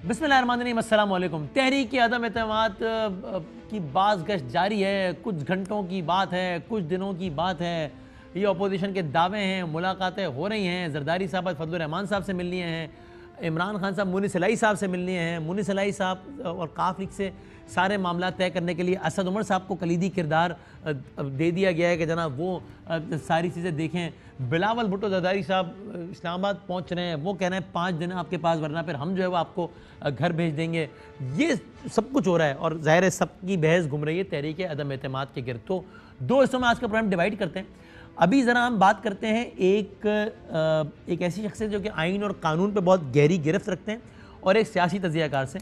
बिस्मिल्लाहिर्रहमानिर्रहीम, अस्सलाम वालेकुम। तहरीक अदम एतमाद की बाज़ गश्त जारी है। कुछ घंटों की बात है, कुछ दिनों की बात है। ये अपोजिशन के दावे हैं, मुलाकातें हो रही हैं। जरदारी साहब आज फजलुर रहमान साहब से मिल लिए हैं, इमरान खान साहब मुनिस इलाही साहब से मिलने हैं। मुनिस इलाही साहब और काफ लीग से सारे मामला तय करने के लिए असद उमर साहब को कलीदी किरदार दे दिया गया है कि जनाब वो सारी चीज़ें देखें। बिलावल भुट्टो जरदारी साहब इस्लामाबाद पहुंच रहे हैं, वो कह रहे हैं 5 दिन आपके पास, वरना फिर हम जो है वो आपको घर भेज देंगे। ये सब कुछ हो रहा है और ज़ाहिर है सबकी बहस घूम रही है तहरीक अदम एतमाद के गिर्द। तो दो हिस्सों में आज का प्रोग्राम डिवाइड करते हैं। अभी ज़रा हम बात करते हैं एक ऐसी शख्सियत जो कि आइन और कानून पे बहुत गहरी गिरफ्त रखते हैं और एक सियासी तजियाकार से,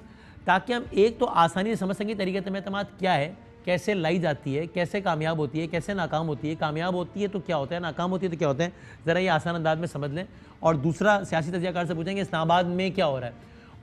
ताकि हम एक तो आसानी से समझ सकें तहरीक अदम एतमाद क्या है, कैसे लाई जाती है, कैसे कामयाब होती है, कैसे नाकाम होती है, कामयाब होती है तो क्या होता है, नाकाम होती है तो क्या होता है, ज़रा ये आसान अंदाज में समझ लें। और दूसरा सियासी तजियाकार से पूछेंगे इस्लामाबाद में क्या हो रहा है।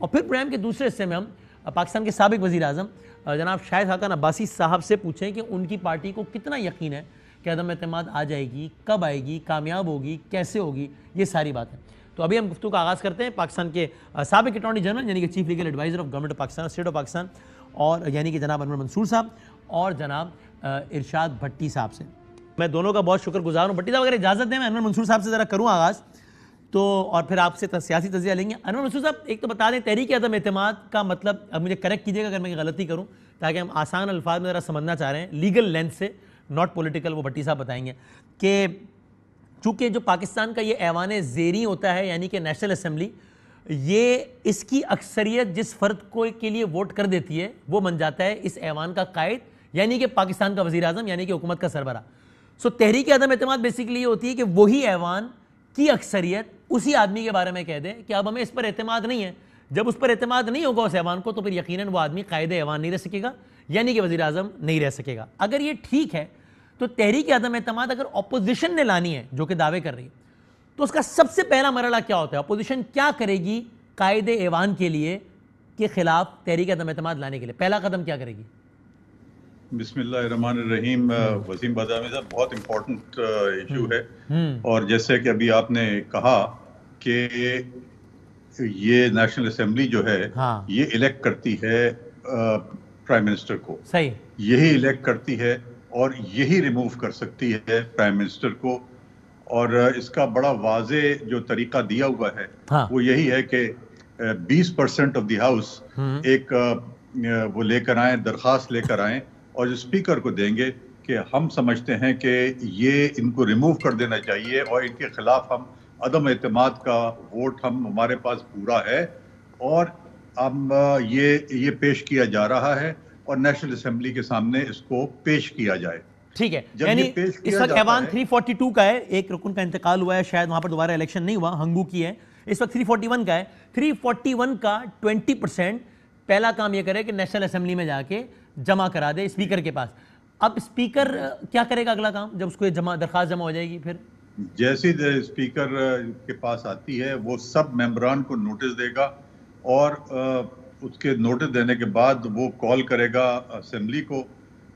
और फिर प्रोग्राम के दूसरे हिस्से में हम पाकिस्तान के साबिक वज़ीर आज़म जनाब शाहिद खाकान अब्बासी साहब से पूछें कि उनकी पार्टी को कितना यकीन है कि अदम एतमाद आ जाएगी, कब आएगी, कामयाब होगी, कैसे होगी, ये सारी बात है। तो अभी हम गुफ्तगू का आगाज़ करते हैं पाकिस्तान के साबिक अटॉर्नी जनरल यानी कि chief legal adviser of government of Pakistan, state of Pakistan, और यानी कि जनाब अनवर मंसूर साहब और जनाब इरशाद भट्टी साहब से। मैं दोनों का बहुत शुक्रगुजार हूँ। भट्टी साहब अगर इजाज़त दें मैं अनवर मंसूर साहब से ज़रा करूँ आगाज़, तो और फिर आपसे सियासी तजिया लेंगे। अनवर मंसूर साहब, एक तो बता दें तहरीक अदम एतमाद का मतलब, अब मुझे करेक्ट कीजिएगा अगर मैं गलती करूँ, ताकि हम आसान अल्फाज में ज़रा समझना चाह रहे हैं लीगल लेंथ से, नॉट पॉलिटिकल, वो भट्टी साहब बताएंगे कि चूँकि जो पाकिस्तान का ये ऐवान ज़ेरी होता है यानी कि नेशनल असम्बली, ये इसकी अक्सरियत जिस फ़र्द को के लिए वोट कर देती है वो बन जाता है इस ऐवान का कायद, यानी कि पाकिस्तान का वज़ीर आज़म, यानी कि हुकूमत का सरबरा। सो तहरीक अदम एतमाद बेसिकली ये होती है कि वही ऐवान की अक्सरियत उसी आदमी के बारे में कह दे कि अब हमें इस पर एतमाद नहीं है। जब उस पर एतमाद नहीं होगा उस ऐवान को, तो फिर यकीनन वो आदमी कायदे ऐवान नहीं रह सकेगा, यानी कि वज़ीर आज़म नहीं रह सकेगा। अगर ये ठीक है तो तहरीक अदम एतमाद अगर अपोजिशन ने लानी है जो कि दावे कर रही है, तो उसका सबसे पहला मरहला क्या होता है? अपोजिशन क्या करेगी कायदे ऐवान के लिए के खिलाफ तहरीक अदम एतमाद लाने के लिए पहला कदम क्या करेगी? बिस्मिल्लाहिर्रहमानिर्रहीम। वसीम बादामी साहब, बहुत इम्पोर्टेंट इशू है। और जैसे कि अभी आपने कहा कि ये नेशनल असेंबली जो है, हाँ, ये इलेक्ट करती है प्राइम मिनिस्टर को, सही, यही इलेक्ट करती है और यही रिमूव कर सकती है प्राइम मिनिस्टर को। और इसका बड़ा वाजे जो तरीका दिया हुआ है, हाँ, वो यही है कि 20% ऑफ द हाउस एक वो लेकर आए, दरखास्त लेकर आए और स्पीकर को देंगे कि हम समझते हैं कि ये इनको रिमूव कर देना चाहिए और इनके खिलाफ हम अदम एतमाद का वोट हमारे पास पूरा है और हम ये पेश किया जा रहा है और नेशनल असेंबली के सामने इसको पेश किया जाए। ठीक है, यानी इस वक्त ऐवान 342 का है, एक रुकन का इंतकाल हुआ है, शायद वहां पर दोबारा इलेक्शन नहीं हुआ, हंगू की है। इस वक्त 341 का है। 341 का 20% पहला काम यह करे कि नेशनल असेंबली में जाके जमा करा दे स्पीकर के पास। अब स्पीकर क्या करेगा अगला काम जब उसको दरखास्त जमा हो जाएगी? फिर जैसे स्पीकर के पास आती है वो सब मेंबरान को नोटिस देगा और उसके नोटिस देने के बाद वो कॉल करेगा असेंबली को,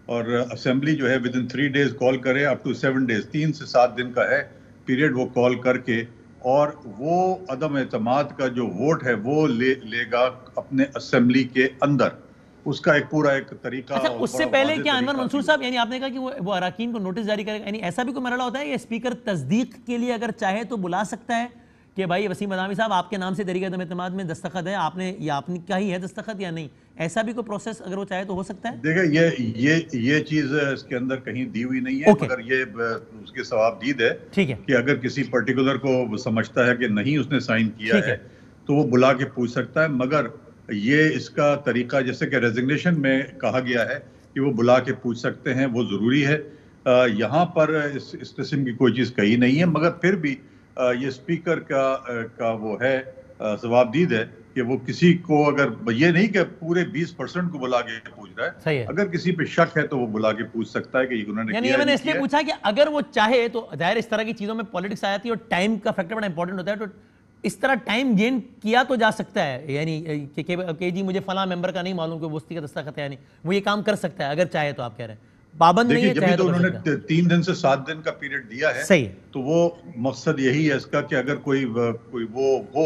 और असेंबली जो है विद इन 3 days कॉल करे, अप टू 7 days, 3 से 7 दिन का है पीरियड, वो कॉल करके और वो अदम एतमाद का जो वोट है वो लेगा अपने असेंबली के अंदर। उसका एक पूरा एक तरीका। अच्छा, उससे पहले क्या अनवर मंसूर साहब, यानी आपने कहा कि वो अराकीन को नोटिस जारी करेगा, यानी ऐसा भी कोई मरहला होता है कि स्पीकर तस्दीक के लिए अगर चाहे तो बुला सकता है कि भाई वसीम बादामी साहब आपके नाम से तहरीक अदम एतमाद में दस्तखत है, आपने क्या ही है दस्तखत या नहीं? ऐसा भी कोई प्रोसेस अगर वो चाहे तो हो सकता है? देखिए, ये चीज इसके अंदर कहीं दी हुई नहीं है, मगर ये उसके सवाबदीद है, ठीक है, कि अगर किसी पर्टिकुलर को समझता है कि नहीं उसने साइन किया है तो वो बुला के पूछ सकता है। मगर ये इसका तरीका, जैसे कि रेजिग्नेशन में कहा गया है कि वो बुला के पूछ सकते हैं, वो जरूरी है। यहाँ पर इस किस्म की कोई चीज कही नहीं है, मगर फिर भी ये स्पीकर का वो है जवाबदीद है कि वो किसी को, अगर ये नहीं कि पूरे 20% को बुला के पूछ रहा है, अगर किसी पे शक है तो वो बुला के पूछ सकता है कि उन्होंने किया। मैंने इसलिए पूछा कि अगर वो चाहे तो, जाहिर इस तरह की चीजों में पॉलिटिक्स आ जाती है और टाइम का फैक्टर बड़ा इंपॉर्टेंट होता है, तो इस तरह टाइम गेन किया तो जा सकता है, यानी कि जी मुझे फला मेंबर का नहीं मालूम कि वो उसकी का दस्तखत है, यानी वो ये काम कर सकता है अगर चाहे तो। आप कह रहे हैं पाबंद नहीं है, चाहे तो उन्होंने 3 दिन से 7 दिन का पीरियड दिया है, सही, तो वो मकसद यही है इसका कि अगर कोई वो हो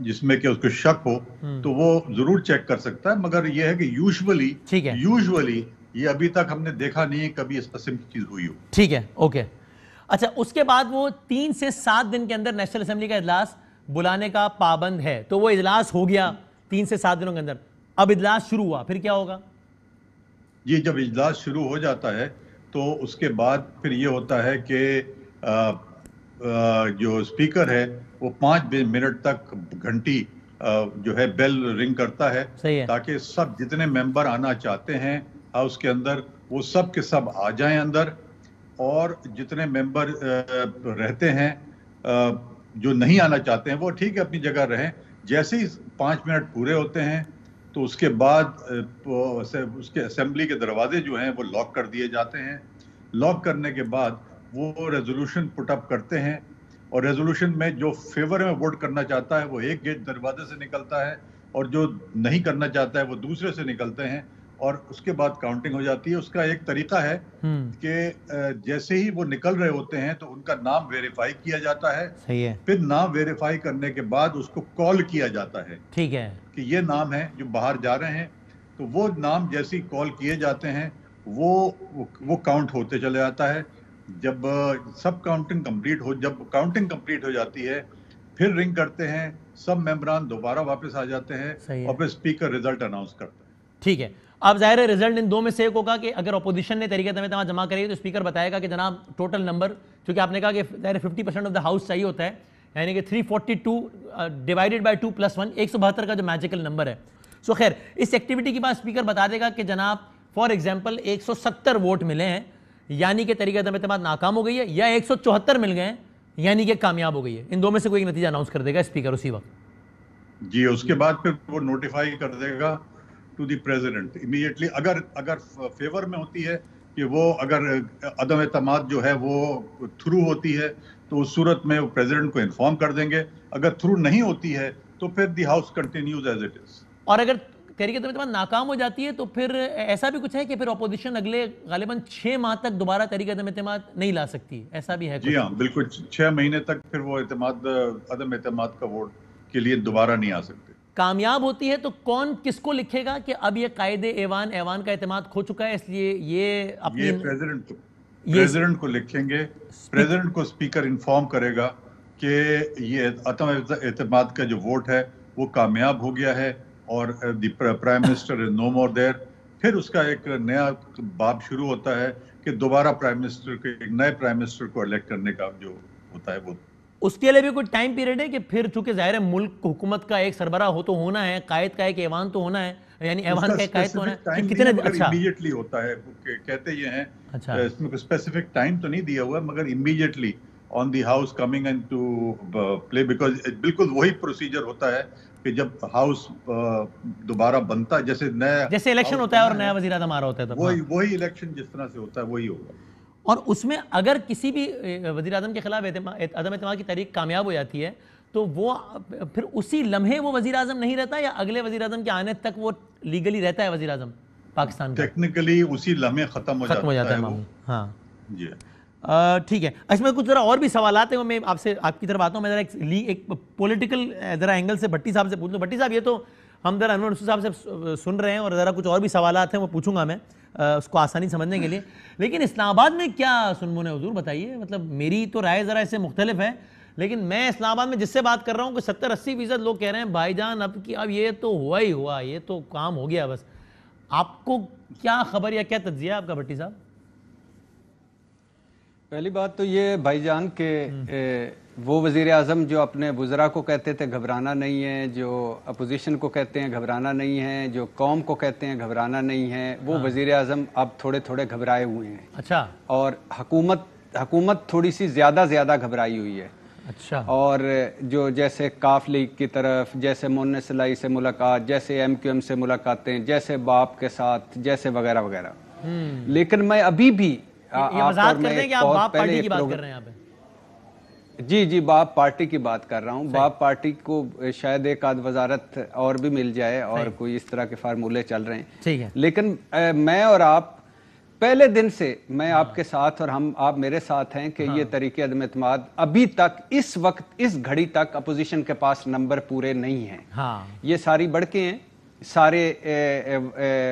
जिसमें कि उसको शक हो तो वो जरूर चेक कर सकता है, मगर ये है कि यूजुअली ये अभी तक हमने देखा नहीं है कभी इस किस्म की चीज हुई हो। ठीक है, ओके। अच्छा, उसके बाद वो 3 से 7 दिन के अंदर नेशनल असेंबली का इजलास बुलाने का पाबंद है, तो वो इजलास हो गया 3 से 7 दिनों के अंदर। अब इजलास शुरू हुआ, फिर क्या होगा? ये जब इजलास शुरू हो जाता है तो उसके बाद फिर ये होता है कि जो स्पीकर है वो 5 मिनट तक घंटी जो है बेल रिंग करता है, ताकि सब जितने मेंबर आना चाहते हैं हाउस के अंदर वो सब के सब आ जाएं अंदर, और जितने मेंबर रहते हैं जो नहीं आना चाहते हैं वो ठीक है अपनी जगह रहें। जैसे ही 5 मिनट पूरे होते हैं तो उसके बाद उसके असेंबली के दरवाजे जो हैं वो लॉक कर दिए जाते हैं। लॉक करने के बाद वो रेजोल्यूशन पुट अप करते हैं, और रेजोल्यूशन में जो फेवर में वोट करना चाहता है वो एक गेट दरवाजे से निकलता है, और जो नहीं करना चाहता है वो दूसरे से निकलते हैं, और उसके बाद काउंटिंग हो जाती है। उसका एक तरीका है कि जैसे ही वो निकल रहे होते हैं तो उनका नाम वेरीफाई किया जाता है। सही है। फिर नाम वेरीफाई करने के बाद उसको कॉल किया जाता है, ठीक है, कि ये नाम है जो बाहर जा रहे हैं। तो वो नाम जैसे ही कॉल किए जाते हैं वो काउंट होते चले जाता है। जब काउंटिंग कंप्लीट हो जाती है फिर रिंग करते हैं, सब मेंबरान दोबारा वापस आ जाते हैं और फिर स्पीकर रिजल्ट अनाउंस करता है। ठीक है। अब जाहिर है रिजल्ट इन दो में से एक होगा कि अगर ऑपोजिशन ने तरीके से जमा करेगी तो स्पीकर बताएगा कि जनाब टोटल नंबर, क्योंकि आपने कहा कि 50% ऑफ द हाउस चाहिए होता है, यानी कि 342 डिवाइडेड बाय 2 + 1 172 का जो मैजिकल नंबर है। सो खैर, इस एक्टिविटी के बाद स्पीकर बता देगा कि जनाब फॉर एग्जाम्पल 170 वोट मिले हैं, यानी कि तरीके से नाकाम हो गई है, या 174 मिल गए यानी कि कामयाब हो गई है। इन दो में से कोई एक नतीजा अनाउंस कर देगा स्पीकर उसी वक्त। जी, उसके बाद फिर वो नोटिफाई कर देगा टू द प्रेसिडेंट इमीडिएटली। अगर फेवर में होती है कि वो अगर अदम एतमाद जो है वो थ्रू होती है तो उस सूरत में वो प्रेसिडेंट को इन्फॉर्म कर देंगे। अगर थ्रू नहीं होती है तो फिर the house continues as it is. और अगर तरीके से नाकाम हो जाती है तो फिर ऐसा भी कुछ है कि फिर ऑपोजिशन अगले गालिबन 6 माह तक दोबारा तरीके नहीं ला सकती, ऐसा भी है? जी हाँ, बिल्कुल 6 महीने तक फिर वो अदम एतमाद का वोट के लिए दोबारा नहीं आ सकते। कामयाब होती है तो कौन किसको लिखेगा कि अब ये कायदे ऐवान का एतमाद खो चुका है, इसलिए ये अपनी प्रेसिडेंट को लिखेंगे। प्रेसिडेंट को स्पीकर इन्फॉर्म करेगा कि ये अदम एतमाद का जो वोट है वो कामयाब हो गया है और the prime minister is no more there. फिर उसका एक नया बाब शुरू होता है कि दोबारा एक नए प्राइम मिनिस्टर को इलेक्ट करने का जो होता है वो। उसके लिए भी कोई टाइम पीरियड है कि फिर चूंकि जाहिर है मुल्क हुकूमत का एक सरबरा हो तो होना है, कायद का एक ऐवान तो होना है, यानी ऐवान का एक कायद तो होना है, कितने इमीडिएटली होता है कहते ये हैं। अच्छा, इसमें कोई स्पेसिफिक टाइम तो नहीं दिया हुआ, मगर immediately on the house coming into play, because बिल्कुल वही प्रोसीजर होता है कि जब हाउस दोबारा बनता है, जैसे इलेक्शन होता है और नया वजीर आज़म आ रहा होता है, तो वही इलेक्शन जिस तरह से होता है वही होगा। और उसमें अगर किसी भी वज़ीर आज़म के खिलाफ अदम एतमाद की तहरीक कामयाब हो जाती है तो वो फिर उसी लम्हे वो वज़ीर आज़म नहीं रहता, या अगले वज़ीर आज़म के आने तक वो लीगली रहता है वज़ीर आज़म पाकिस्तान का? टेक्निकली उसी लम्हे ख़त्म हो जाता है मामला। हाँ जी, ठीक है। इसमें कुछ ज़रा और भी सवाल हैं, मैं आपसे आपकी तरफ आता हूँ। मैं ज़रा एक पॉलिटिकल ज़रा एंगल से भट्टी साहब से पूछ लूँ। भट्टी साहब, ये तो हम ज़रा अनवर साहब से सुन रहे हैं और ज़रा कुछ और भी सवाल हैं वो पूछूंगा मैं उसको आसानी समझने के लिए, लेकिन इस्लामाबाद में क्या सुनमुन है हुजूर, बताइए। मतलब मेरी तो राय ज़रा इससे मुख्तलिफ है, लेकिन मैं इस्लामाबाद में जिससे बात कर रहा हूँ कि 70-80% लोग कह रहे हैं भाईजान अब ये तो हुआ ही हुआ, ये तो काम हो गया बस। आपको क्या खबर या क्या तज्जिया है आपका भट्टी साहब? पहली बात तो ये भाईजान के वो वज़ीर आज़म जो अपने वज़रा को कहते थे घबराना नहीं है, जो अपोजिशन को कहते हैं घबराना नहीं है, जो कौम को कहते हैं घबराना नहीं है, वो वज़ीर आज़म अब थोड़े थोड़े घबराए हुए हैं। अच्छा। और हुकूमत थोड़ी सी ज़्यादा घबराई हुई है। अच्छा। और जो जैसे काफ लीग की तरफ, जैसे मुन्ने सलाई से मुलाकात, जैसे MQM से मुलाकातें, जैसे बाप के साथ, जैसे वगैरह वगैरह। लेकिन मैं अभी भी जी बाप पार्टी की बात कर रहा हूँ। बाप पार्टी को शायद एक आध वजारत और भी मिल जाए और कोई इस तरह के फार्मूले चल रहे हैं। ठीक है। लेकिन मैं और आप पहले दिन से मैं आपके साथ और आप मेरे साथ हैं कि ये तरीके अदम एतमाद अभी तक इस वक्त इस घड़ी तक अपोजिशन के पास नंबर पूरे नहीं हैं। ये सारी बड़के हैं, सारे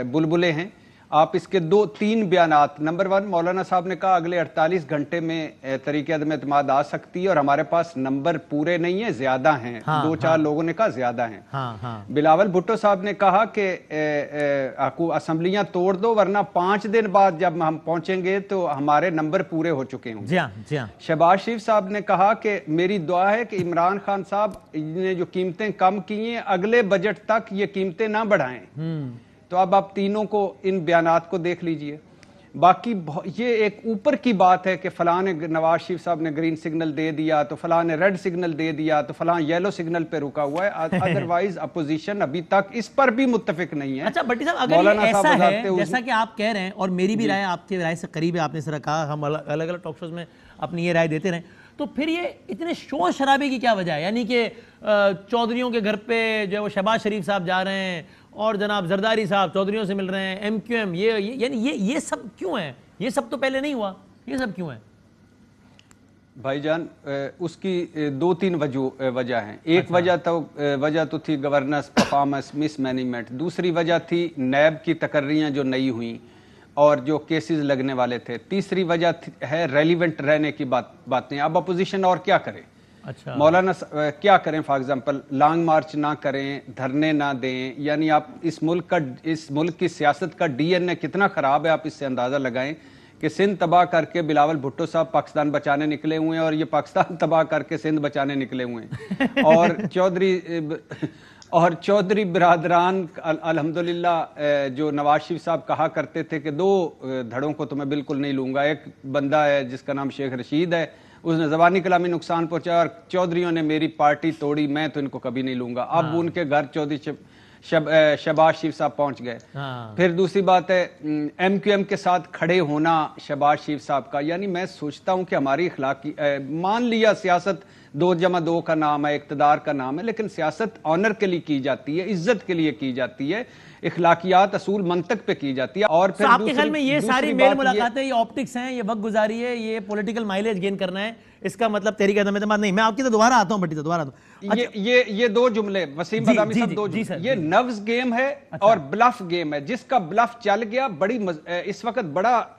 बुलबुले हैं। आप इसके 2-3 बयानात, नंबर 1 मौलाना साहब ने कहा अगले 48 घंटे में तरीके अदम एतमाद आ सकती है और हमारे पास नंबर पूरे नहीं है, ज्यादा हैं। 2-4 लोगों ने कहा ज्यादा हैं। बिलावल भुट्टो साहब ने कहा कि असेंबलियां तोड़ दो वरना 5 दिन बाद जब हम पहुंचेंगे तो हमारे नंबर पूरे हो चुके होंगे। शहबाज शरीफ साहब ने कहा कि मेरी दुआ है कि इमरान खान साहब ने जो कीमतें कम की हैं अगले बजट तक ये कीमतें ना बढ़ाएं। तो अब आप तीनों को इन बयानात को देख लीजिए। बाकी ये एक ऊपर की बात है कि फलां ने, नवाज शरीफ साहब ने ग्रीन सिग्नल दे दिया तो फलां ने रेड सिग्नल दे दिया तो फलां येलो सिग्नल पे रुका हुआ है। अदरवाइज अपोजिशन अभी तक इस पर भी मुत्तफिक नहीं है। अच्छा भट्टी साहब, अगर ये ऐसा है जैसा कि आप कह रहे हैं और मेरी भी राय आपकी राय से करीब है, आपने सर कहा हम अलग अलग टॉक शोज में अपनी ये राय देते रहे, तो फिर ये इतने शोर शराबे की क्या वजह है? यानी कि चौधरियों के घर पे जो है वो शहबाज शरीफ साहब जा रहे हैं और जनाब जरदारी साहब चौधरियों से मिल रहे हैं, MQM यानी ये सब क्यों है? ये सब तो पहले नहीं हुआ, ये सब क्यों है भाईजान? उसकी 2-3 वजह हैं। एक वजह तो थी गवर्नेंस परफॉर्मेंस मिसमैनेजमेंट, दूसरी वजह थी नैब की तकर्रियाँ जो नई हुई और जो केसेस लगने वाले थे, तीसरी वजह है रेलिवेंट रहने की बातें। अब अपोजिशन और क्या करे? अच्छा, मौलाना क्या करें? फॉर एग्जांपल लॉन्ग मार्च ना करें, धरने ना दें, यानी आप इस मुल्क की सियासत का DNA कितना खराब है आप इससे अंदाजा लगाएं कि सिंध तबाह करके बिलावल भुट्टो साहब पाकिस्तान बचाने निकले हुए हैं और ये पाकिस्तान तबाह करके सिंध बचाने निकले हुए हैं। और चौधरी बिरादरान अल्हम्दुलिल्लाह जो नवाज शरीफ साहब कहा करते थे कि 2 धड़ों को तो मैं बिल्कुल नहीं लूंगा। एक बंदा है जिसका नाम शेख रशीद है, उसने ज़बानी कलामी नुकसान पहुंचाया और चौधरियों ने मेरी पार्टी तोड़ी, मैं तो इनको कभी नहीं लूंगा। अब उनके घर चौधरी शहबाज शरीफ साहब पहुंच गए। फिर दूसरी बात है MQM के साथ खड़े होना शहबाज शरीफ साहब का। यानी मैं सोचता हूं कि हमारी इखलाकी, मान लिया सियासत 2+2 का नाम है, इक्तदार का नाम है, लेकिन सियासत ऑनर के लिए की जाती है, इज्जत के लिए की जाती है, इखलाकियात असूल मंतक पे की जाती है। और फिर आपके ख्याल में ये सारी मेल मुलाकातें, ये ऑप्टिक्स हैं, ये वक्त गुजारी है, ये पॉलिटिकल माइलेज गेन करना है, इसका मतलब तहरीक अदम एतमाद नहीं? मैं आपकी तो दोबारा आता हूं भट्टी, दोबारा आता हूं। अच्छा, ये 2 जुमले वसीम बदामी साहब, 2 जुमले, ये नव्स गेम है और ब्लफ गेम है। जिसका ब्लफ चल गया इस वक्त बड़ा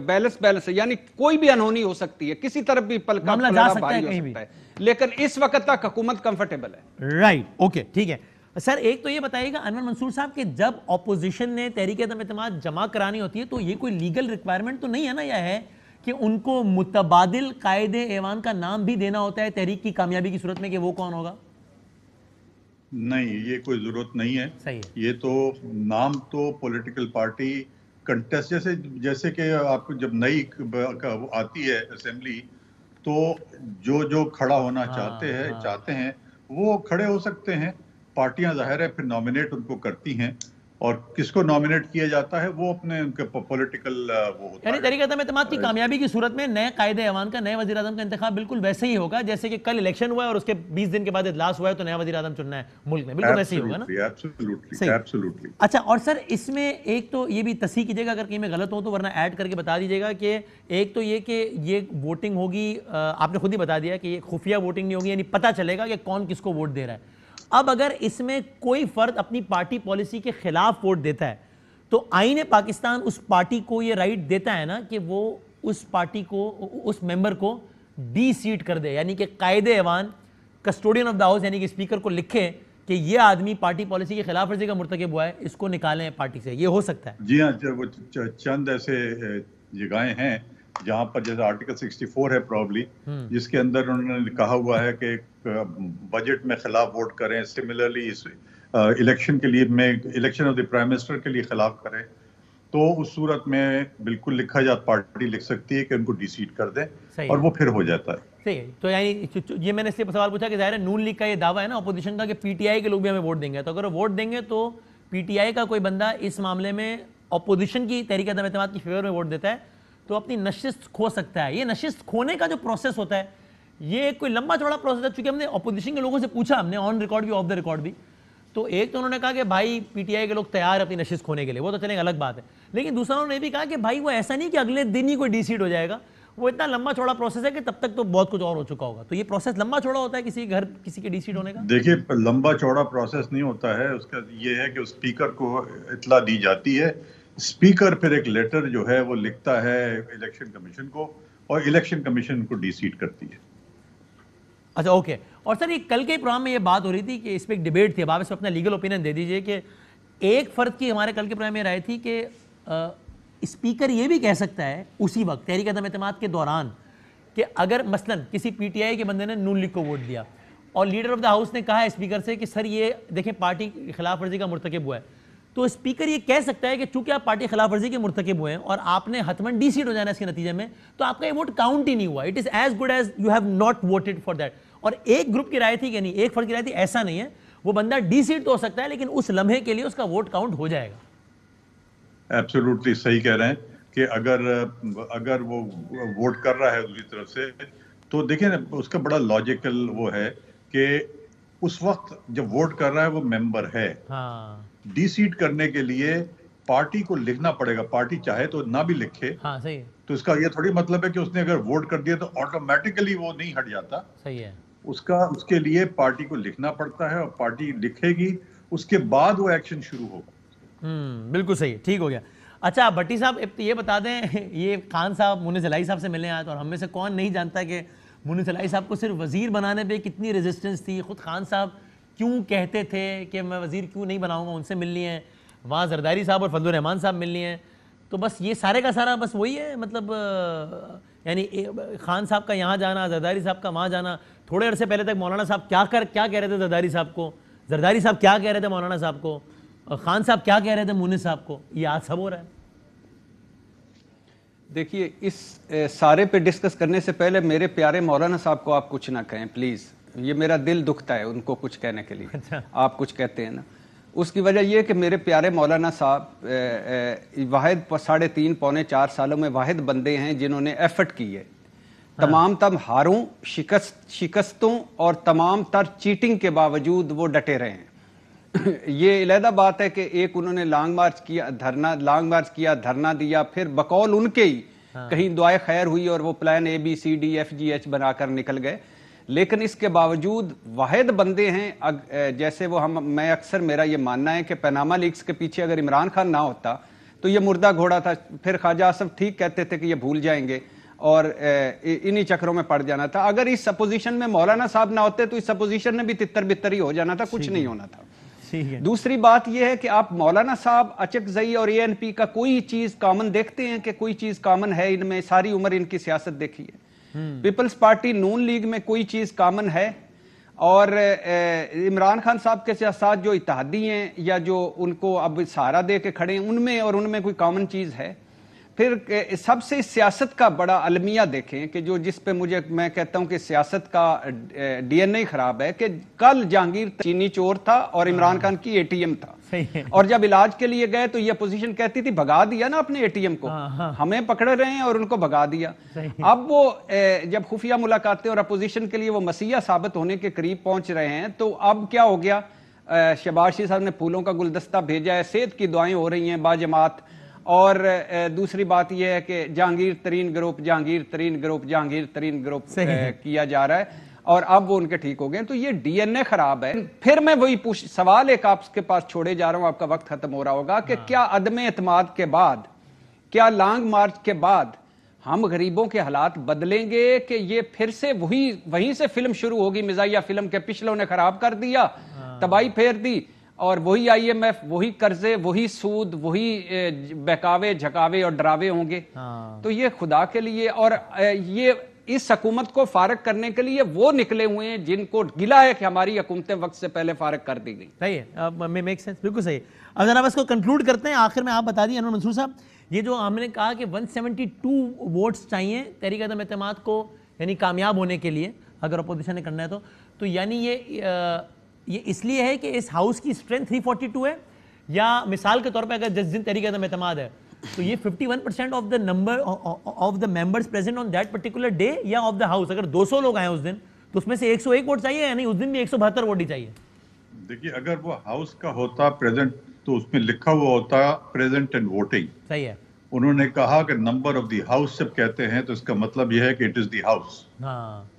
बैलेंस है, यानी कोई भी अनहोनी हो सकती है, किसी तरफ भी पलका भारी हो सकता है, लेकिन इस वक्त तक हुकूमत कंफर्टेबल है। राइट, ओके, ठीक है सर। एक तो ये बताइएगा अनवर मंसूर साहब कि जब ऑपोजिशन ने तहरीक अदम एतमाद जमा करानी होती है तो ये कोई लीगल रिक्वायरमेंट तो नहीं है ना, यह है कि उनको मुतबादिल कायदे ऐवान का नाम भी देना होता है तहरीक की कामयाबी की सूरत में, कि वो कौन होगा? नहीं, ये कोई जरूरत नहीं है। सही है। ये तो नाम तो पॉलिटिकल पार्टी कंटेस्ट, जैसे कि आपको जब नई आती है असेंबली तो जो खड़ा होना चाहते हैं वो खड़े हो सकते हैं। पार्टियां जाहिर है फिर नॉमिनेट उनको करती हैं और किसको नॉमिनेट किया जाता है वो अपने उनके पॉलिटिकल वो होता है। यानी तहरीक अदम एतमाद की कामयाबी की सूरत में नए कायदे ऐवान का, नए वज़ीर आज़म का इंतखाब बिल्कुल वैसे ही होगा जैसे कि कल इलेक्शन हुआ है और उसके 20 दिन के बाद इजलास हुआ है तो नया वज़ीर आज़म चुनना है मुल्क में, बिल्कुल वैसे ही होगा ना? एब्सोल्युटली। अच्छा, और सर इसमें एक तो ये भी तस्हीह कीजिएगा अगर कहीं मैं गलत हूं तो, वरना ऐड करके बता दीजिएगा कि एक तो ये कि ये वोटिंग होगी, आपने खुद ही बता दिया कि ये खुफिया वोटिंग नहीं होगी, यानी पता चलेगा कि कौन किसको वोट दे रहा है। अब अगर इसमें कोई फर्द अपनी पार्टी पॉलिसी के खिलाफ वोट देता है तो आईन पाकिस्तान उस पार्टी को ये राइट देता है ना कि वो उस पार्टी को, उस मेंबर को डी-सीट कर दे, यानी कि कायदे ऐवान कस्टोडियन ऑफ द हाउस यानी कि स्पीकर को लिखे कि ये आदमी पार्टी पॉलिसी की खिलाफ वर्जी का मुर्तकिब हुआ है, इसको निकालें पार्टी से। ये हो सकता है? जी हाँ, चंद ऐसे जगहें हैं जहां पर जैसे आर्टिकल 64 है प्रॉब्ली, जिसके अंदर उन्होंने कहा हुआ है कि बजट में खिलाफ वोट करें। सिमिलरली इलेक्शन के लिए election of the prime minister के लिए खिलाफ करें, तो उस सूरत में बिल्कुल लिखा जाता, पार्टी लिख सकती है कि उनको डी-सीट कर दें और वो फिर हो जाता है। सही है। तो यानी ये मैंने इसलिए सवाल पूछा कि जाहिर है नून लीग का ये दावा है ना अपोजिशन का कि PTI के लोग भी हमें वोट देंगे, तो अगर वो वोट देंगे तो PTI का कोई बंदा इस मामले में अपोजिशन की तहरीक अदम एतमाद की फेवर में वोट देता है तो अपनी नशिस्त खो सकता है। ये नशिस्त खोने का जो प्रोसेस होता है ये कोई लंबा चौड़ा प्रोसेस है। चूंकि हमने अपोजिशन के लोगों से पूछा, हमने ऑन रिकॉर्ड भी ऑफ द रिकॉर्ड भी, तो एक तो उन्होंने कहा कि भाई पीटीआई के लोग तैयार है अपनी नशिश खोने के लिए, वो तो चलेंगे, अलग बात है। लेकिन दूसरा उन्होंने भी कहा कि भाई वो ऐसा नहीं कि अगले दिन ही कोई डी-सीट हो जाएगा, वो इतना लंबा चौड़ा प्रोसेस है कि तब तक तो बहुत कुछ और हो चुका होगा। तो ये प्रोसेस लंबा चौड़ा होता है किसी के डी-सीट होने का? देखिए, लंबा चौड़ा प्रोसेस नहीं होता है। उसका ये है कि स्पीकर को इत्तला दी जाती है, स्पीकर फिर एक लेटर जो है वो लिखता है इलेक्शन कमीशन को, और इलेक्शन कमीशन को डी-सीट करती है। अच्छा, ओके। और सर, ये कल के प्रोग्राम में ये बात हो रही थी कि इस पर एक डिबेट थी, अब आप इस पर अपना लीगल ओपिनियन दे दीजिए कि एक फर्द की हमारे कल के प्रोग्राम में राय थी कि स्पीकर ये भी कह सकता है उसी वक्त तहरीक अदम एतमाद के दौरान कि अगर मसलन किसी पीटीआई के बंदे ने नून लीग को वोट दिया और लीडर ऑफ द हाउस ने कहा है स्पीकर से कि सर ये देखें पार्टी खिलाफ वर्जी का मुर्तकिब हुआ है, तो स्पीकर ये कह सकता है कि चूंकि आप पार्टी खिलाफ वर्जी के मुर्तकिब हुए हैं और आपने हतमन डी-सीट हो जाना इसके नतीजे में, तो आपका ये वोट काउंट ही नहीं हुआ, it is as good as you have not voted for that. और एक ग्रुप की राय थी कि नहीं, एक फर्द की राय थी ऐसा नहीं है, वो बंदा डी-सीट तो हो सकता है लेकिन उस लम्हे के लिए उसका वोट काउंट हो जाएगा। एब्सोल्युटली सही कह रहे हैं कि अगर वो वोट कर रहा है दूसरी तरफ से, तो देखिए ना, उसका बड़ा लॉजिकल वो है कि उस वक्त जब वोट कर रहा है वो मेंबर है, हाँ, डी-सीट करने के लिए पार्टी को लिखना पड़ेगा, पार्टी चाहे तो ना भी लिखे। हाँ, सही है। तो इसका ये थोड़ी मतलब है कि उसने अगर वोट कर दिया तो ऑटोमेटिकली वो नहीं हट जाता। सही है। उसके लिए पार्टी को लिखना पड़ता है, और पार्टी लिखेगी, उसके बाद वो एक्शन शुरू होगा। बिल्कुल सही है, ठीक हो गया। अच्छा भट्टी साहब, ये बता दें, ये खान साहब मुनीस इलाही साहब से मिलने आए, और हम में से कौन नहीं जानता कि मुनीस इलाही साहब को सिर्फ वजीर बनाने पे कितनी रेजिस्टेंस थी। खुद खान साहब क्यों कहते थे कि मैं वजीर क्यों नहीं बनाऊंगा, उनसे मिल लिए हैं, वहाँ जरदारी साहब और फजलुर रहमान साहब मिल लिए हैं। तो बस ये सारे का सारा बस वही है, मतलब यानी खान साहब का यहाँ जाना, जरदारी साहब का वहाँ जाना। थोड़े अरसे पहले तक मौलाना साहब क्या कह रहे थे जरदारी साहब को, जरदारी साहब क्या कह रहे थे मौलाना साहब को, खान साहब क्या कह रहे थे मुनीस साहब को, ये आज सब हो रहा है। देखिए, इस सारे पे डिस्कस करने से पहले मेरे प्यारे मौलाना साहब को आप कुछ ना कहें प्लीज़, ये मेरा दिल दुखता है उनको कुछ कहने के लिए। अच्छा। आप कुछ कहते हैं ना, उसकी वजह यह है कि मेरे प्यारे मौलाना साहब वाहिद 3.5 पौने 4 सालों में वाहिद बंदे हैं जिन्होंने एफर्ट की है। हाँ। तमाम तर हारों, शिकस्तों और तमाम तर चीटिंग के बावजूद वो डटे रहे हैं। ये अलहदा बात है कि एक उन्होंने लॉन्ग मार्च किया, धरना दिया, फिर बकौल उनके ही कहीं दुआए खैर हुई और वो प्लान ABCDFGH बनाकर निकल गए। लेकिन इसके बावजूद वाहिद बंदे हैं, जैसे वो मैं अक्सर मेरा ये मानना है कि पनामा लीक्स के पीछे अगर इमरान खान ना होता तो ये मुर्दा घोड़ा था। फिर ख्वाजा आसफ ठीक कहते थे कि ये भूल जाएंगे और इन्हीं चक्रों में पड़ जाना था। अगर इस अपोजिशन में मौलाना साहब ना होते तो इस अपोजिशन ने भी तितर बितर ही हो जाना था, कुछ नहीं होना था। दूसरी बात यह है कि आप मौलाना साहब, अचकजई और ANP का कोई चीज कॉमन देखते हैं कि कोई चीज कॉमन है इनमें? सारी उम्र इनकी सियासत देखी है। पीपल्स पार्टी नून लीग में कोई चीज कॉमन है? और इमरान खान साहब के साथ जो इत्तेहादी हैं या जो उनको अब सहारा दे के खड़े हैं, उनमें कोई कॉमन चीज है? फिर सबसे सियासत का बड़ा अलमिया देखें कि जो जिस पे मैं कहता हूं कि सियासत का DNA खराब है कि कल जहांगीर चीनी चोर था और इमरान खान की ATM था। और जब इलाज के लिए गए तो ये अपोजिशन कहती थी भगा दिया ना अपने ATM को, हमें पकड़ रहे हैं और उनको भगा दिया। अब वो जब खुफिया मुलाकातें और अपोजिशन के लिए वो मसीहा साबित होने के करीब पहुंच रहे हैं, तो अब क्या हो गया? शहबाज शरीफ साहब ने फूलों का गुलदस्ता भेजा है, सेहत की दुआएं हो रही हैं बाजमात। और दूसरी बात यह है कि जहांगीर तरीन ग्रुप किया जा रहा है और अब वो उनके ठीक हो गए। तो ये DNA खराब है। फिर मैं वही सवाल एक आपके पास छोड़े जा रहा हूं, आपका वक्त खत्म हो रहा होगा, कि क्या अदम एतमाद के बाद, क्या लॉन्ग मार्च के बाद हम गरीबों के हालात बदलेंगे कि ये फिर से वहीं से फिल्म शुरू होगी? मिजाइया फिल्म के पिछलों ने खराब कर दिया, तबाही फेर दी, और वही IMF, वही कर्जे, वही सूद, वही बहकावे झकावे और डरावे होंगे। तो ये खुदा के लिए, और ये इस हुकूमत को फारग करने के लिए वो निकले हुए हैं जिनको गिला है कि हमारी हुकूमतें वक्त से पहले फारग कर दी गई। सही है, मेक सेंस, बिल्कुल सही। अब जनाब इसको कंक्लूड करते हैं। आखिर में आप बता दिए मंसूर साहब, ये जो हमने कहा कि 172 वोट्स चाहिए तहरीक अदम एतमाद को, यानी कामयाब होने के लिए, अगर अपोजिशन ने करना है तो यानी ये इसलिए है कि इस हाउस की स्ट्रेंथ 342 है, या मिसाल के तौर पे अगर जिस दिन तहरीक अदम एतमाद है तो ये 51% of the number of the members present on that particular day, या ऑफ द हाउस अगर 200 लोग आए उस दिन तो उसमें से 101 वोट चाहिए, या नहीं उस दिन भी 172 वोट ही चाहिए? देखिए, अगर वो हाउस का होता प्रेजेंट तो उसमें लिखा हुआ होता प्रेजेंट एंड वोटिंग। सही है। उन्होंने कहा कि नंबर ऑफ द हाउस जब कहते हैं तो इसका मतलब यह है कि इट इज द हाउस। हाँ,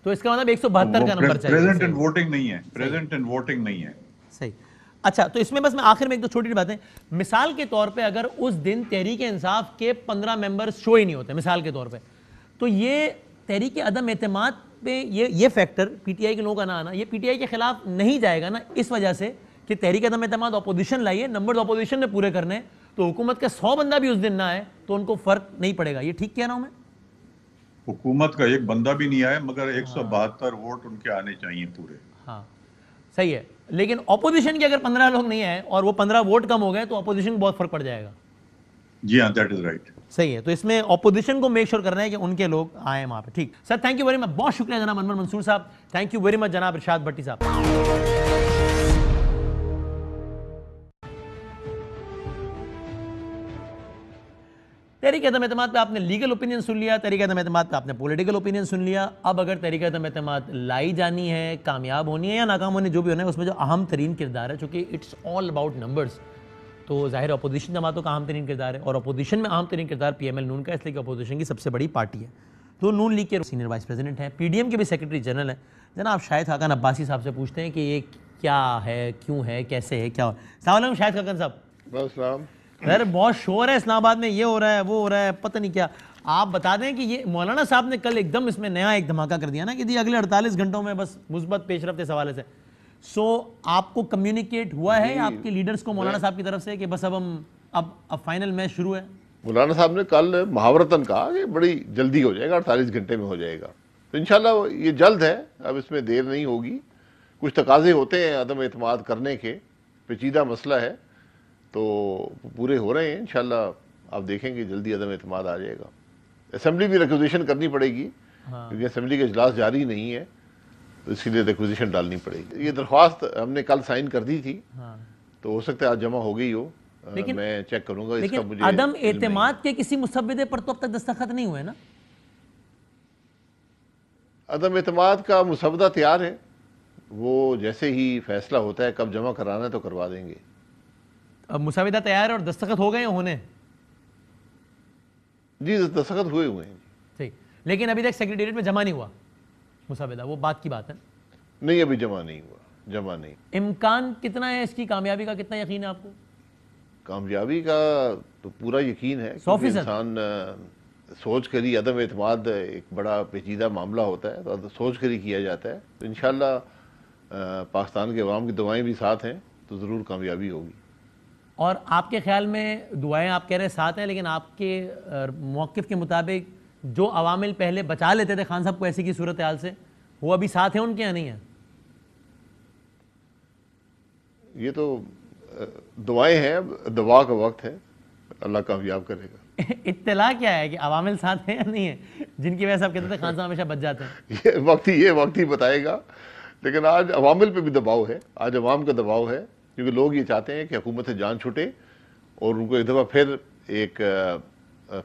तो इसका मतलब 172 का नंबर चाहिए। प्रेजेंट एंड वोटिंग नहीं है, प्रेजेंट एंड वोटिंग नहीं है। सही। अच्छा, तो इसमें बस मैं आखिर में एक दो छोटी बातें, मिसाल के तौर पे अगर उस दिन तहरीक इंसाफ के 15 मेंबर्स शो ही नहीं होते मिसाल के तौर पे, तो ये तहरीक अदम एतमाद पे ये फैक्टर पीटीआई के लोगों का ना आना, ये पीटीआई के खिलाफ नहीं जाएगा ना, इस वजह से कि तहरीक अदम एतमाद अपोजिशन लाई है, नंबर अपोजिशन ने पूरे करने हैं, तो हुकूमत का 100 बंदा भी उस दिन ना आए तो उनको फर्क नहीं पड़ेगा। ये ठीक कह रहा हूं मैं? हुकूमत का एक बंदा भी नहीं आया, मगर 172 वोट उनके आने चाहिए पूरे। हाँ, सही है, लेकिन ऑपोजिशन के अगर 15 लोग नहीं आए और वो 15 वोट कम हो गए तो ऑपोजिशन को बहुत फर्क पड़ जाएगा। जी हाँ, दैट इज राइट। सही है, तो इसमें ऑपोजिशन को मेक श्योर करना है कि उनके लोग आए वहां पे। ठीक sir, thank you very much, बहुत शुक्रिया जनाब अनवर मंसूर साहब, थैंक यू वेरी मच जनाब इरशाद भट्टी साहब। तहरीक अदम एतमाद पे आपने लीगल ओपिनियन सुन लिया, तहरीक अदम एतमाद पे आपने पॉलिटिकल ओपिनियन सुन लिया। अब अगर तहरीक अदम एतमाद लाई जानी है, कामयाब होनी है या नाकाम होनी, जो भी होना है, उसमें जो अहम तरीन किरदार है, चूँकि इट्स ऑल अबाउट नंबर्स, तो जाहिर अपोजिशन जमातों का अहम तरीन किरदार है, और अपोजिशन में अहम तरीन किरदार PML नून का, इसलिए कि अपोजिशन की सबसे बड़ी पार्टी है। तो नून लीग के सीनियर वाइस प्रेसिडेंट हैं, PDM के भी सेक्रेटरी जनरल हैं। जनाब शाहिद खाकन अब्बासी साहब से पूछते हैं कि ये क्या है, क्यों है, कैसे है, क्या हो। अस्सलाम वालेकुम शाहिद खाकन साहब। सर बहुत शोर है इस्लामाबाद में, ये हो रहा है, वो हो रहा है, पता नहीं क्या। आप बता दें कि ये मौलाना साहब ने कल एकदम इसमें नया एक धमाका कर दिया ना कि जी अगले 48 घंटों में बस मुस्बत पेशरफ्त इस हवाले से। सो आपको कम्युनिकेट हुआ है आपके लीडर्स को मौलाना साहब की तरफ से कि बस अब हम अब फाइनल मैच शुरू है? मौलाना साहब ने कल मुहावरतन कहा कि बड़ी जल्दी हो जाएगा, 48 घंटे में हो जाएगा, तो इंशाल्लाह ये जल्द है, अब इसमें देर नहीं होगी। कुछ तकाजे होते हैं अदम एतमाद करने के, पेचीदा मसला है, तो पूरे हो रहे हैं इंशाल्लाह। आप देखेंगे जल्दी अदम एतमाद आ जाएगा। असेंबली भी रिक्विजिशन करनी पड़ेगी, क्योंकि असेंबली का इजलास जारी नहीं है, तो इसीलिए रिक्विजिशन डालनी पड़ेगी। ये दरख्वास्त हमने कल साइन कर दी थी, तो हो सकता है आज जमा हो गई हो, लेकिन मैं चेक करूंगा। लेकिन इसका मुझे अदम एतमाद के किसी मुसव्विदे पर तो अब तक दस्तखत नहीं हुए ना? अदम एतमाद का मुसव्वदा तैयार है, वो जैसे ही फैसला होता है कब जमा कराना है तो करवा देंगे। अब मुसव्विदा तैयार है और दस्तखत हो गए होने? जी दस्तखत हुए हैं। ठीक, लेकिन अभी तक सेक्रेटेरिएट में जमा नहीं हुआ मुसव्विदा, वो बात की बात है। नहीं, अभी जमा नहीं हुआ, जमा नहीं। इम्कान कितना है इसकी कामयाबी का, कितना यकीन है आपको? कामयाबी का तो पूरा यकीन है। 100%। इंसान सोच कर ही, अदम एतमाद एक बड़ा पेचीदा मामला होता है, तो सोच कर ही किया जाता है। तो इंशाल्लाह पाकिस्तान के अवाम की दुआएं भी साथ हैं, तो ज़रूर कामयाबी होगी। और आपके ख्याल में दुआएं आप कह रहे साथ हैं, लेकिन आपके मौक़िफ़ के मुताबिक जो अवामिल पहले बचा लेते थे खान साहब को ऐसी की सूरत हाल से, वो अभी साथ हैं उनके या नहीं है? ये तो दुआएं हैं, दुआ का वक्त है, अल्लाह कामयाब करेगा। इत्तला क्या है कि अवामिल साथ हैं या नहीं है, जिनकी वजह से आप कहते थे खान साहब हमेशा बच जाते हैं? ये वक्त ही बताएगा। लेकिन आज अवामिल पे भी दबाव है, आज अवाम का दबाव है, क्योंकि लोग ये चाहते हैं कि हुकूमत से जान छूटे और उनको एक दफ़ा फिर एक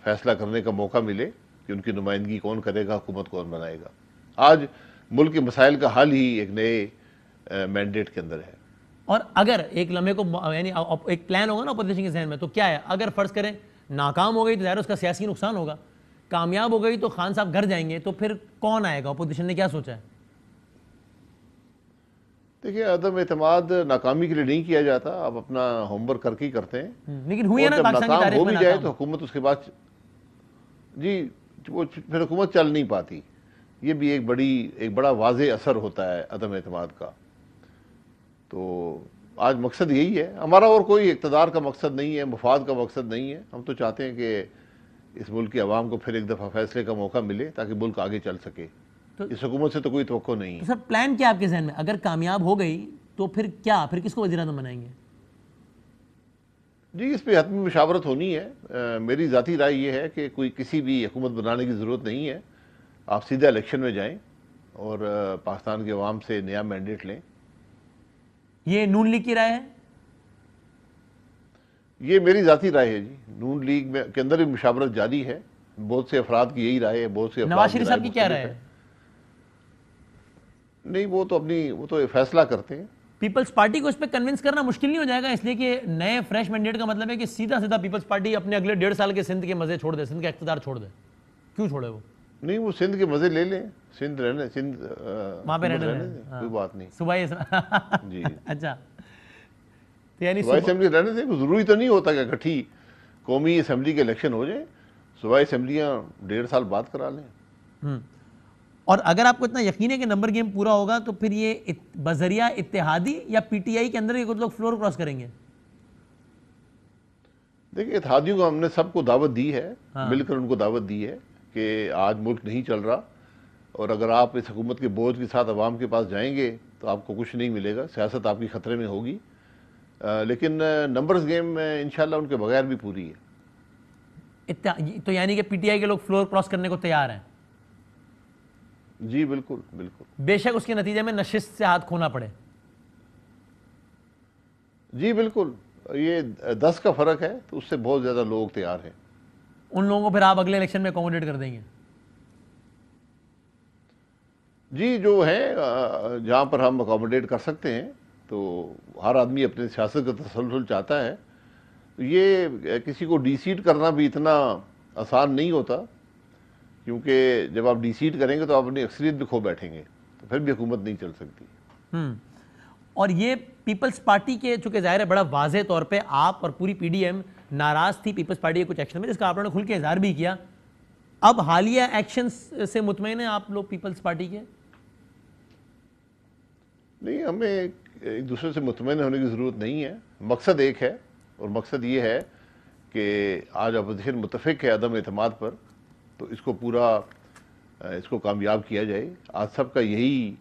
फैसला करने का मौका मिले कि उनकी नुमाइंदगी कौन करेगा, हुकूमत कौन बनाएगा। आज मुल्क के मसाइल का हल ही एक नए मैंडेट के अंदर है। और अगर एक लम्हे को, यानी एक प्लान होगा ना अपोजिशन के जहन में, तो क्या है, अगर फ़र्ज़ करें नाकाम हो गई तो ज़ाहिर उसका सियासी नुकसान होगा, कामयाब हो गई तो खान साहब घर जाएंगे, तो फिर कौन आएगा? अपोजिशन ने क्या सोचा है? देखिए, अदम एतमाद नाकामी के लिए नहीं किया जाता, आप अपना होमवर्क करके ही करते हैं। लेकिन हुई है ना पाकिस्तान की तारीख में, हो भी जाए तो हुकूमत उसके बाद जी वो फिर हुकूमत चल नहीं पाती। ये भी एक बड़ा वाज़े असर होता है अदम एतमाद का। तो आज मकसद यही है हमारा, और कोई इक़्तिदार का मकसद नहीं है, मुफाद का मकसद नहीं है। हम तो चाहते हैं कि इस मुल्क की आवाम को फिर एक दफ़ा फैसले का मौका मिले ताकि मुल्क आगे चल सके। तो इस हुकूमत से तो कोई तवक्को नहीं है। तो सर प्लान क्या आपके जहन में? अगर कामयाब हो गई तो फिर क्या, फिर किसको वज़ीर-ए-आज़म बनाएंगे? जी इस पर हतमी मुशावरत होनी है। मेरी ज़ाती राय ये है कि कोई किसी भी हुकूमत बनाने की ज़रूरत नहीं है। आप सीधा इलेक्शन में जाएं और पाकिस्तान के अवाम से नया मैंडेट लें। ये नून लीग की राय है? ये मेरी ज़ाती राय है जी। नून लीग में के अंदर भी मुशावरत जारी है, बहुत से अफराद की यही राय है, बहुत से। नवाज शरीफ साहब की क्या राय है? नहीं, वो तो फैसला करते हैं। पीपल्स पार्टी को इस पर कन्विंस करना मुश्किल नहीं हो जाएगा, इसलिए कि नए फ्रेश मैंडेट का मतलब है कि सीधा सीधा पीपल्स पार्टी अपने अगले 1.5 साल के सिंध के मजे छोड़ दे, सिंध का इख्तियार छोड़ दे? क्यों छोड़े वो? नहीं, वो सिंध के मजे ले लें, सिंध रहने, सिंध वहां पे रहने कोई बात नहीं। सूबाई जी अच्छा, तो यानी सूबाई असेंबली रहने से जरूरी तो नहीं होता कि इकट्ठी कौमी असेंबली के इलेक्शन हो जाए, सूबाई असेंबलियां 1.5 साल बाद करा लें। और अगर आपको इतना यकीन है कि नंबर गेम पूरा होगा तो फिर ये बजरिया इत्तेहादी या पीटीआई के अंदर ये कुछ लोग फ्लोर क्रॉस करेंगे? देखिए, इत्तेहादियों को हमने सबको दावत दी है, मिलकर उनको दावत दी है कि आज मुल्क नहीं चल रहा और अगर आप इस हुकूमत के बोझ के साथ अवाम के पास जाएंगे तो आपको कुछ नहीं मिलेगा, सियासत आपकी खतरे में होगी। लेकिन नंबर्स गेम इंशाल्लाह उनके बगैर भी पूरी है। तो यानी कि पीटीआई के लोग फ्लोर क्रॉस करने को तैयार हैं? जी बिल्कुल बिल्कुल, बेशक उसके नतीजे में नशिस्त से हाथ खोना पड़े। जी बिल्कुल, ये 10 का फर्क है तो उससे बहुत ज्यादा लोग तैयार हैं। उन लोगों को फिर आप अगले इलेक्शन में अकोमोडेट कर देंगे? जी, जो है जहां पर हम अकोमोडेट कर सकते हैं, तो हर आदमी अपने सियासत का तसलसल चाहता है। ये किसी को डीसीट करना भी इतना आसान नहीं होता, क्योंकि जब आप डीसीट करेंगे तो आप अपनी अक्सरियत भी खो बैठेंगे, तो फिर भी हुकूमत नहीं चल सकती। और ये पीपल्स पार्टी के, चूंकि जाहिर है बड़ा वाज़ेह तौर पे आप और पूरी पीडीएम नाराज थी पीपल्स पार्टी के कुछ एक्शन में, जिसका आप लोगों ने खुल के इजहार भी किया। अब हालिया एक्शन से मुतमईन हैं आप लोग पीपल्स पार्टी के? नहीं, हमें एक दूसरे से मुतमईन होने की ज़रूरत नहीं है। मकसद एक है और मकसद ये है कि आज अपोजिशन मुतफिक है अदम एतमाद पर, तो इसको पूरा इसको कामयाब किया जाए। आज सबका यही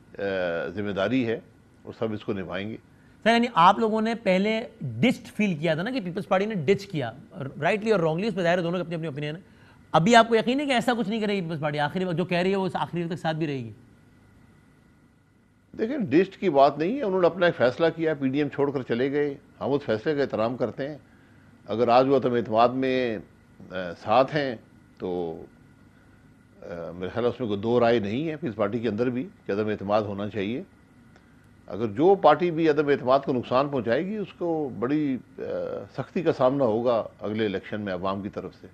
जिम्मेदारी है और सब इसको निभाएंगे। सर, यानी आप लोगों ने पहले डिस्ड फील किया था ना कि पीपल्स पार्टी ने डिच किया, राइटली और रॉन्गली, उस पर जाहिर है दोनों की अपनी अपनी ओपिनियन है। अभी आपको यकीन है कि ऐसा कुछ नहीं करेगी पीपल्स पार्टी? आखिरी वक्त जो कह रही है वो आखिरी तक साथ भी रहेगी? देखिए, डिस्ट की बात नहीं है, उन्होंने अपना एक फैसला किया, पीडीएम छोड़कर चले गए, हम उस फैसले का एहतराम करते हैं। अगर आज वो अदम एतमाद में साथ हैं तो मेरे ख्याल उसमें कोई दो राय नहीं है इस पार्टी के अंदर भी कि अदम एतमाद होना चाहिए। अगर जो पार्टी भी अदम एतमाद को नुकसान पहुंचाएगी उसको बड़ी सख्ती का सामना होगा अगले इलेक्शन में अवाम की तरफ से।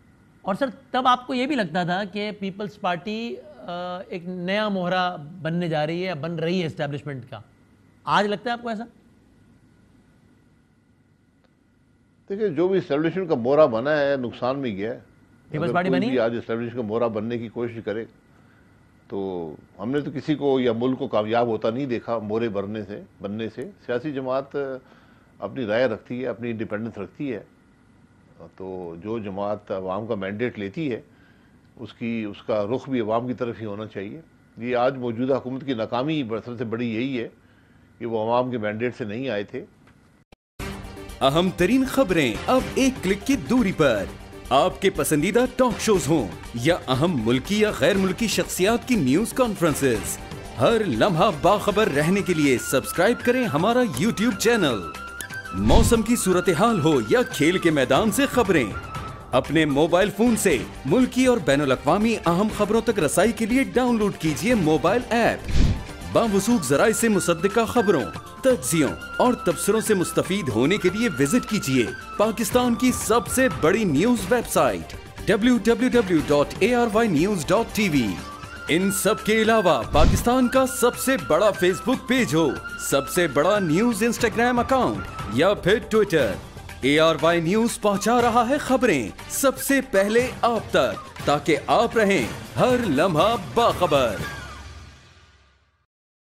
और सर, तब आपको ये भी लगता था कि पीपल्स पार्टी एक नया मोहरा बनने जा रही है, बन रही है एस्टेब्लिशमेंट का, आज लगता है आपको ऐसा? देखिए, जो भी एस्टेब्लिशमेंट का मोहरा बना है नुकसान में गया है। पीपल्स पार्टी बनी आज एस्टेब्लिशमेंट का मोहरा बनने की कोशिश करे तो हमने तो किसी को या मुल्क को कामयाब होता नहीं देखा मोहरे बनने से। सियासी जमात अपनी राय रखती है, अपनी इंडिपेंडेंस रखती है, तो जो जमात अवाम का मैंडेट लेती है उसका रुख भी अवाम की तरफ ही होना चाहिए। ये आज मौजूदा हुकूमत की नाकामी सबसे बड़ी यही है कि वो अवाम के मैंडेट से नहीं आए थे। अहम तरीन खबरें अब एक क्लिक की दूरी पर, आपके पसंदीदा टॉक शोज हों या अहम मुल्की या गैर मुल्की शख्सियात की न्यूज कॉन्फ्रेंसेस, हर लम्हा बाखबर रहने के लिए सब्सक्राइब करें हमारा YouTube चैनल। मौसम की सूरत हाल हो या खेल के मैदान से खबरें, अपने मोबाइल फोन से मुल्की और बैनुल अक़वामी अहम खबरों तक रसाई के लिए डाउनलोड कीजिए मोबाइल ऐप। बावसूख ज़राए से मुसद्दिका खबरों, तज्ज़ियों और तबसरों से मुस्तफीद होने के लिए विजिट कीजिए पाकिस्तान की सबसे बड़ी न्यूज वेबसाइट www.arYnews.tv। इन सब के अलावा पाकिस्तान का सबसे बड़ा फेसबुक पेज हो, सबसे बड़ा न्यूज इंस्टाग्राम अकाउंट या फिर ट्विटर, ARY न्यूज पहुंचा रहा है खबरें सबसे पहले आप तक, ताकि आप रहें हर लम्हा बाखबर।